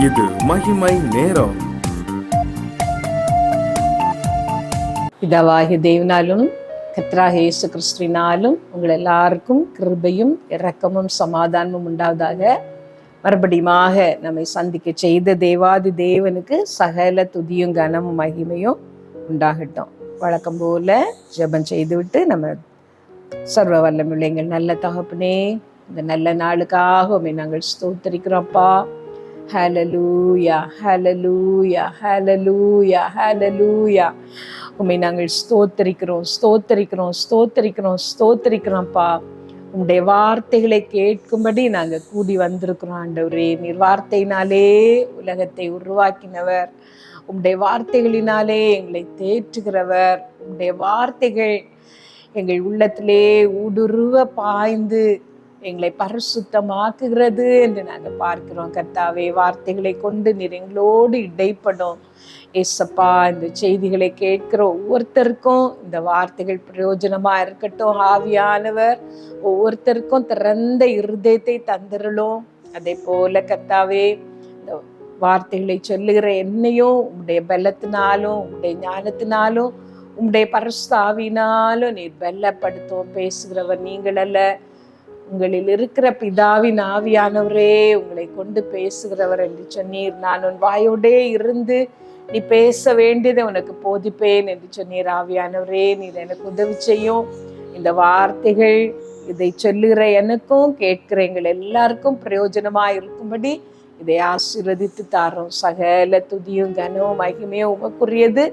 இது மகிமை நேரம். பிதாவாகிய தேவனாலும் கர்த்தராகிய இயேசு கிறிஸ்துவினாலும் உங்கள் எல்லாருக்கும் கிருபையும் இரக்கமும் சமாதானமும் உண்டாவதாக. மறுபடியுமாக நம்மை சந்திக்க செய்த தேவாதி தேவனுக்கு சகல துதியும் கனமும் மகிமையும் உண்டாகட்டும். வழக்கம் போல ஜெபம் செய்துவிட்டு நம்ம சர்வ வல்லமையுள்ள எங்கள் நல்ல தகப்பனே, இந்த நல்ல நாளுக்காக உம்மை நாங்கள் ஸ்தோத்திரிக்கிறோம்ப்பா. ஹல்லேலூயா, ஹல்லேலூயா, ஹல்லேலூயா, ஹல்லேலூயா. உம்மை நாங்கள் ஸ்தோத்தரிக்கிறோம்ப்பா. உம்முடைய வார்த்தைகளை கேட்கும்படி நாங்கள் கூடி வந்திருக்கிறோம் ஆண்டவரே. நீர் வார்த்தையினாலே உலகத்தை உருவாக்கினவர், உம்முடைய வார்த்தைகளினாலே எங்களை தேற்றுகிறவர். உம்முடைய வார்த்தைகள் எங்கள் உள்ளத்திலே ஊடுருவ பாய்ந்து எங்களை பரிசுத்தமாக்குகிறது என்று நாங்கள் பார்க்கிறோம். கர்த்தாவே, வார்த்தைகளை கொண்டு நீர் எங்களோடு இடைப்படும் ஏசப்பா. இந்த செய்திகளை கேட்கிற ஒவ்வொருத்தருக்கும் இந்த வார்த்தைகள் பிரயோஜனமா இருக்கட்டும். ஆவியானவர் ஒவ்வொருத்தருக்கும் திறந்த இருதயத்தை தந்திரலும். அதே போல கர்த்தாவே, இந்த வார்த்தைகளை சொல்லுகிற என்னையும் உம்முடைய பலத்தினாலும் உம்முடைய ஞானத்தினாலும் உம்முடைய பரிசுத்த ஆவியினாலும் நீர் பலப்படுத்தும். பேசுகிறவர் நீங்கள் அல்ல, உங்களில் இருக்கிற பிதாவின் ஆவியானவரே உங்களை கொண்டு பேசுகிறவர் என்று சொன்னீர். நான் உன் வாயோடே இருந்து நீ பேச வேண்டியதை உனக்கு போதிப்பேன் என்று சொன்னீர். ஆவியானவரே, நீர் எனக்கு உதவி செய்யும். இந்த வார்த்தைகள் இதை சொல்லுகிற எனக்கும் கேட்கிற எங்கள் எல்லாருக்கும் பிரயோஜனமா இருக்கும்படி இதை ஆசீர்வதித்து தாரோம். சகல துதியும் கனமும் மகிமையும் உமக்குரியது,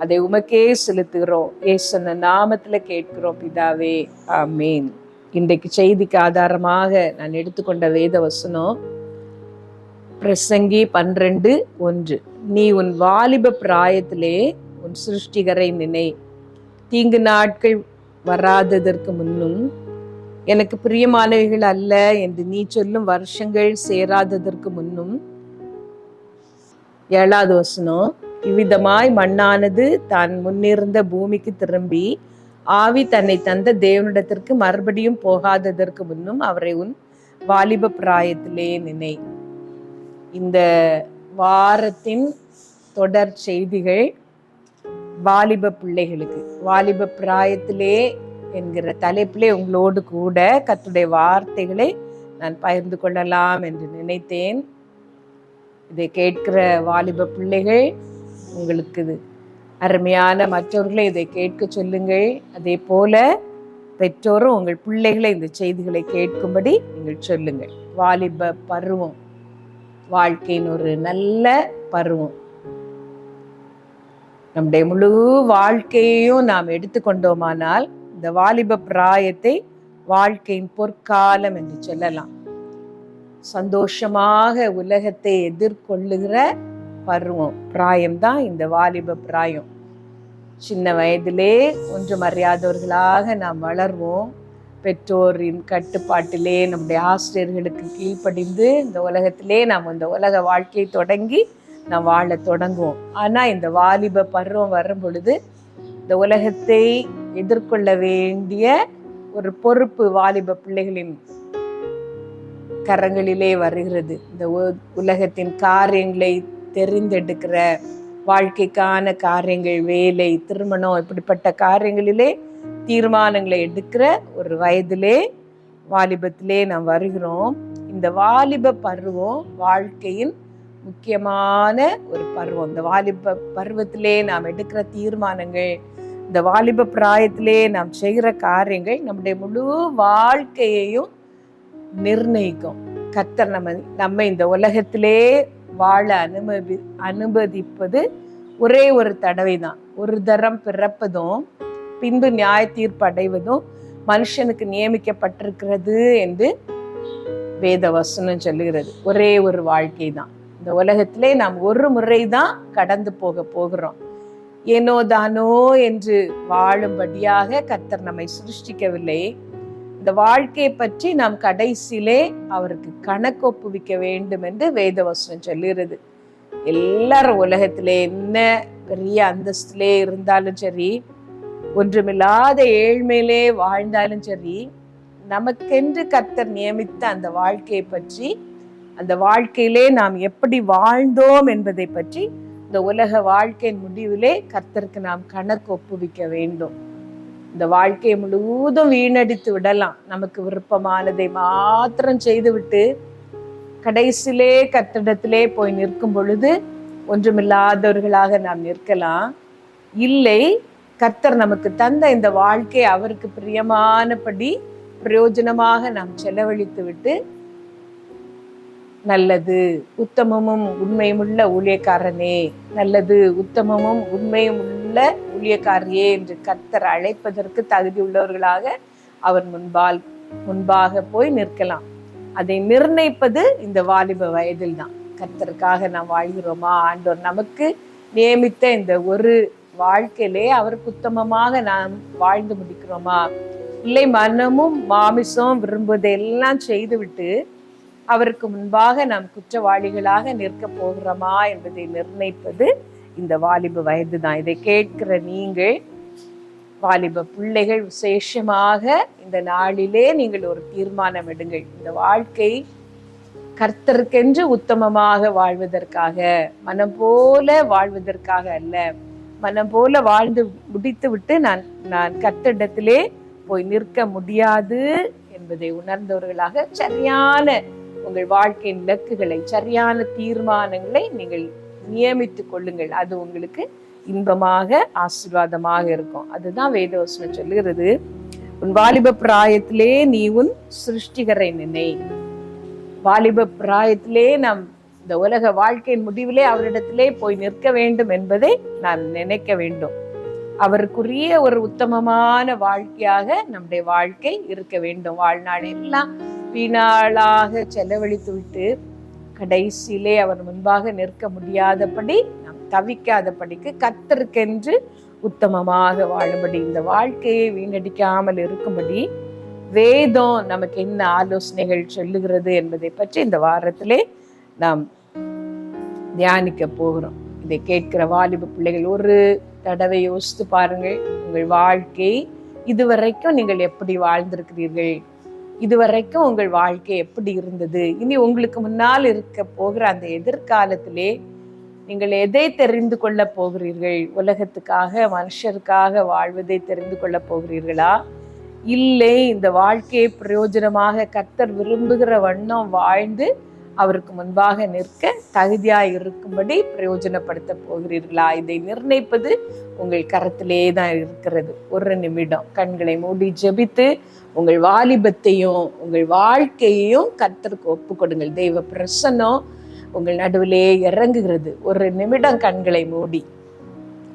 அதை உமக்கே செலுத்துகிறோம். இயேசுவின் நாமத்துல கேட்கிறோம் பிதாவே, ஆமீன். இன்றைக்கு செய்திக்கு ஆதாரமாக நான் எடுத்துக்கொண்ட வேத வசனம் பிரசங்கி 12:1. நீ உன் வாலிப பிராயத்திலே உன் சிருஷ்டிகரை நினை, தீங்கு நாட்கள் வராததற்கு முன்னும் எனக்கு பிரியமானவைகள் அல்ல என்று நீ சொல்லும் வருஷங்கள் சேராததற்கு முன்னும். 7வது வசனம், இவ்விதமாய் மண்ணானது தான் முன்னிருந்த பூமிக்கு திரும்பி ஆவி தன்னை தந்த தேவனிடத்திற்கு மறுபடியும் போகாததற்கு முன்னும் அவரை உன் வாலிப பிராயத்திலே நினை. இந்த வாரத்தின் தொடர் செய்திகள் வாலிப பிள்ளைகளுக்கு, வாலிப பிராயத்திலே என்கிற தலைப்பிலே உங்களோடு கூட கர்த்தருடைய வார்த்தைகளை நான் பகிர்ந்து கொள்ளலாம் என்று நினைத்தேன். இதை கேட்கிற வாலிப பிள்ளைகள், உங்களுக்கு அருமையான மற்றவர்களை இதை கேட்க சொல்லுங்கள். அதே போல பெற்றோரும் உங்கள் பிள்ளைகளை இந்த செய்திகளை கேட்கும்படி நீங்கள் சொல்லுங்கள். வாலிப பருவம் வாழ்க்கையின் ஒரு நல்ல பருவம். நம்முடைய முழு வாழ்க்கையையும் நாம் எடுத்துக்கொண்டோமானால் இந்த வாலிப பிராயத்தை வாழ்க்கையின் பொற்காலம் என்று சொல்லலாம். சந்தோஷமாக உலகத்தை எதிர்கொள்ளுகிற பருவம் பிராயம்தான் இந்த வாலிப பிராயம். சின்ன வயதிலே ஒன்றும் அறியாதவர்களாக நாம் வளர்வோம். பெற்றோரின் கட்டுப்பாட்டிலே நம்முடைய ஆசிரியர்களுக்கு கீழ்ப்படிந்து இந்த உலகத்திலே நாம் இந்த உலக வாழ்க்கையை தொடங்கி நாம் வாழ தொடங்குவோம். ஆனால் இந்த வாலிப பருவம் வரும் பொழுது இந்த உலகத்தை எதிர்கொள்ள வேண்டிய ஒரு பொறுப்பு வாலிப பிள்ளைகளின் கரங்களிலே வருகிறது. இந்த உலகத்தின் காரியங்களை தெரிந்தெடுக்கிற, வாழ்க்கைக்கான காரியங்கள், வேலை, திருமணம், இப்படிப்பட்ட காரியங்களிலே தீர்மானங்களை எடுக்கிற ஒரு வயதிலே, வாலிபத்திலே நாம் வருகிறோம். இந்த வாலிப பருவம் வாழ்க்கையின் முக்கியமான ஒரு பருவம். இந்த வாலிப பருவத்திலே நாம் எடுக்கிற தீர்மானங்கள், இந்த வாலிப பிராயத்திலே நாம் செய்கிற காரியங்கள் நம்முடைய முழு வாழ்க்கையையும் நிர்ணயிக்கும். கர்த்தர் நம்ம இந்த உலகத்திலே வாழ அனுமதிப்பது ஒரே ஒரு தடவை தான். ஒரு தரம் பிறப்பதும் பின்பு நியாய தீர்ப்பு அடைவதும் மனுஷனுக்கு நியமிக்கப்பட்டிருக்கிறது என்று வேத வசனம் சொல்லுகிறது. ஒரே ஒரு வாழ்க்கை தான். இந்த உலகத்திலே நாம் ஒரு முறை தான் கடந்து போகிறோம். ஏனோ தானோ என்று வாழும்படியாக கர்த்தர் நம்மை சிருஷ்டிக்கவில்லை. இந்த வாழ்க்கையை பற்றி நாம் கடைசியிலே அவருக்கு கணக்கு ஒப்புவிக்க வேண்டும் என்று வேதவசனம் சொல்லுகிறது. எல்லாரும் உலகத்திலே என்ன பெரிய அந்தஸ்திலே இருந்தாலும் சரி, ஒன்றுமில்லாத ஏழ்மையிலே வாழ்ந்தாலும் சரி, நமக்கென்று கர்த்தர் நியமித்த அந்த வாழ்க்கையை பற்றி அந்த வாழ்க்கையிலே நாம் எப்படி வாழ்ந்தோம் என்பதை பற்றி இந்த உலக வாழ்க்கையின் முடிவிலே கர்த்தருக்கு நாம் கணக்கு ஒப்புவிக்க வேண்டும். இந்த வாழ்க்கையை முழுவதும் வீணடித்து விடலாம், நமக்கு விருப்பமானதை மாத்திரம் செய்துவிட்டு கடைசியிலே கர்த்தரிடத்திலே போய் நிற்கும் பொழுது ஒன்றுமில்லாதவர்களாக நாம் நிற்கலாம். இல்லை, கர்த்தர் நமக்கு தந்த இந்த வாழ்க்கையை அவருக்கு பிரியமானபடி பிரயோஜனமாக நாம் செலவழித்து விட்டு நல்லது உத்தமமும் உண்மையும் உள்ள ஊழியக்காரனே, நல்லது உத்தமமும் உண்மையும் உள்ள ஊழியக்காரியே என்று கர்த்தர் அழைப்பதற்கு தகுதி உள்ளவர்களாக அவர் முன்பாக போய் நிற்கலாம். அதை நிர்ணயிப்பது இந்த வாலிப வயதில் தான். கர்த்தருக்காக நாம் வாழ்கிறோமா, ஆண்டவர் நமக்கு நியமித்த இந்த ஒரு வாழ்க்கையிலே அவருக்கு உத்தமமாக நாம் வாழ்ந்து முடிக்கிறோமா, இல்லை மனமும் மாமிசம் விரும்புவதெல்லாம் செய்துவிட்டு அவருக்கு முன்பாக நாம் குற்றவாளிகளாக நிற்க போகிறோமா என்பதை நிர்ணயிப்பது இந்த வாலிப வயது தான். இதை கேட்கிற நீங்கள் வாலிப பிள்ளைகள் விசேஷமாக இந்த நாளிலே நீங்கள் ஒரு தீர்மானம் எடுங்கள். இந்த வாழ்க்கை கர்த்தருக்கென்று உத்தமமாக வாழ்வதற்காக, மனம் போல வாழ்வதற்காக அல்ல. மனம் போல வாழ்ந்து முடித்து விட்டு நான் கர்த்தரிடத்திலே போய் நிற்க முடியாது என்பதை உணர்ந்தவர்களாக சரியான உங்கள் வாழ்க்கையின் இலக்குகளை, சரியான தீர்மானங்களை நீங்கள் நியமித்துக் கொள்ளுங்கள். அது உங்களுக்கு இன்பமாக ஆசீர்வாதமாக இருக்கும். அதுதான் வேதவசனம் சொல்லுகிறது, உன் வாலிப பிராயத்திலே நீ உன் சிருஷ்டிகரை நினை. வாலிப பிராயத்திலே நாம் இந்த உலக வாழ்க்கையின் முடிவிலே அவரிடத்திலே போய் நிற்க வேண்டும் என்பதை நாம் நினைக்க வேண்டும். அவருக்குரிய ஒரு உத்தமமான வாழ்க்கையாக நம்முடைய வாழ்க்கை இருக்க வேண்டும். வாழ்நாள் எல்லாம் வீணாளாக செலவழித்து விட்டு கடைசியிலே அவர் முன்பாக நிற்க முடியாதபடி நாம் தவிக்காதபடிக்கு கர்த்தருக்கென்று உத்தமமாக வாழும்படி, இந்த வாழ்க்கையை வீணடிக்காமல் இருக்கும்படி வேதம் நமக்கு என்ன ஆலோசனைகள் சொல்லுகிறது என்பதை பற்றி இந்த வாரத்திலே நாம் தியானிக்க போகிறோம். இதை கேட்கிற வாலிப பிள்ளைகள் ஒரு தடவை யோசித்து பாருங்கள். உங்கள் வாழ்க்கை இதுவரைக்கும் நீங்கள் எப்படி வாழ்ந்திருக்கிறீர்கள், இதுவரைக்கும் உங்கள் வாழ்க்கை எப்படி இருந்தது, இனி உங்களுக்கு முன்னால் இருக்க போகிற அந்த எதிர்காலத்திலே நீங்கள் எதை தெரிந்து கொள்ள போகிறீர்கள்? உலகத்துக்காக மனுஷருக்காக வாழ்வதை தெரிந்து கொள்ள போகிறீர்களா, இல்லை இந்த வாழ்க்கையை பிரயோஜனமாக கர்த்தர் விரும்புகிற வண்ணம் வாழ்ந்து அவருக்கு முன்பாக நிற்க தகுதியாய் இருக்கும்படி பிரயோஜனப்படுத்த போகிறீர்களா? இதை நிர்ணயிப்பது உங்கள் கரத்திலே தான் இருக்கிறது. ஒரு நிமிடம் கண்களை மூடி ஜெபித்து உங்கள் வாலிபத்தையும் உங்கள் வாழ்க்கையையும் கர்த்தருக்கு ஒப்பு கொடுங்கள். தெய்வ பிரசன்னம் உங்கள் நடுவிலே இறங்குகிறது. ஒரு நிமிடம் கண்களை மூடி,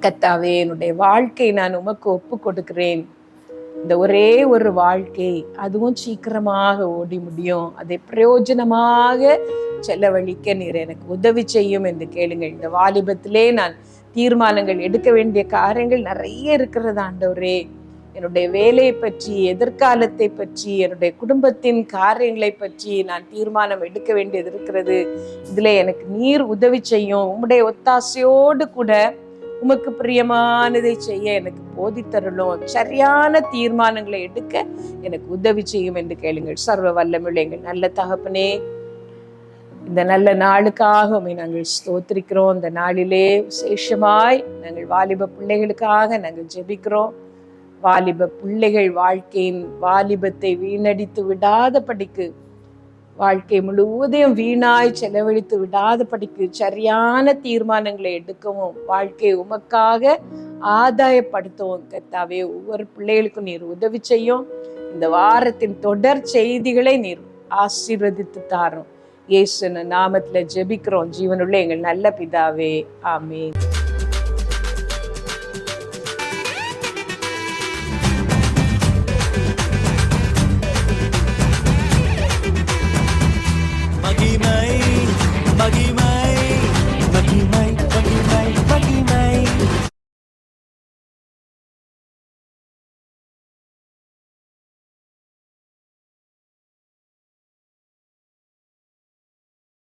கர்த்தாவே என்னுடைய வாழ்க்கை நான் உமக்கு ஒப்பு கொடுக்கிறேன். இந்த ஒரே ஒரு வாழ்க்கை, அதுவும் சீக்கிரமாக ஓடி முடியும், அதை பிரயோஜனமாக செலவழிக்க நீர் எனக்கு உதவி செய்யும் என்று கேளுங்கள். இந்த வாலிபத்திலே நான் தீர்மானங்கள் எடுக்க வேண்டிய காரியங்கள் நிறைய இருக்கிறது ஆண்டவரே. என்னுடைய வேலையை பற்றி, எதிர்காலத்தை பற்றி, என்னுடைய குடும்பத்தின் காரியங்களை பற்றி நான் தீர்மானம் எடுக்க வேண்டியது இருக்கிறது. இதுல எனக்கு நீர் உதவி செய்யும். உம்முடைய ஒத்தாசையோடு கூட உமக்கு பிரியமானதை செய்ய எனக்கு போதித்தருளும். சரியான தீர்மானங்களை எடுக்க எனக்கு உதவி செய்யும் என்று கேளுங்கள். சர்வ வல்லமையுள்ள எங்கள் நல்ல தகப்பனே, இந்த நல்ல நாளுக்காக உம்மை நாங்கள் ஸ்தோத்திரிக்கிறோம். இந்த நாளிலே விசேஷமாய் நாங்கள் வாலிப பிள்ளைகளுக்காக நாங்கள் ஜெபிக்கிறோம். வாலிப பிள்ளைகள் வாழ்க்கையின் வாலிபத்தை வீணடித்து விடாதபடிக்கு, வாழ்க்கை முழுவதையும் வீணாய் செலவழித்து விடாதபடிக்கு சரியான தீர்மானங்களை எடுக்கவும், வாழ்க்கையை உமக்காக ஆதாயப்படுத்தவும் கர்த்தாவே ஒவ்வொரு பிள்ளைகளுக்கும் நீர் உதவி செய்யும். இந்த வாரத்தின் தொடர் செய்திகளை நீர் ஆசீர்வதித்து தாரும். இயேசு நாமத்துல ஜெபிக்கிறோம் ஜீவனுள்ள எங்கள் நல்ல பிதாவே, ஆமென். மகிமை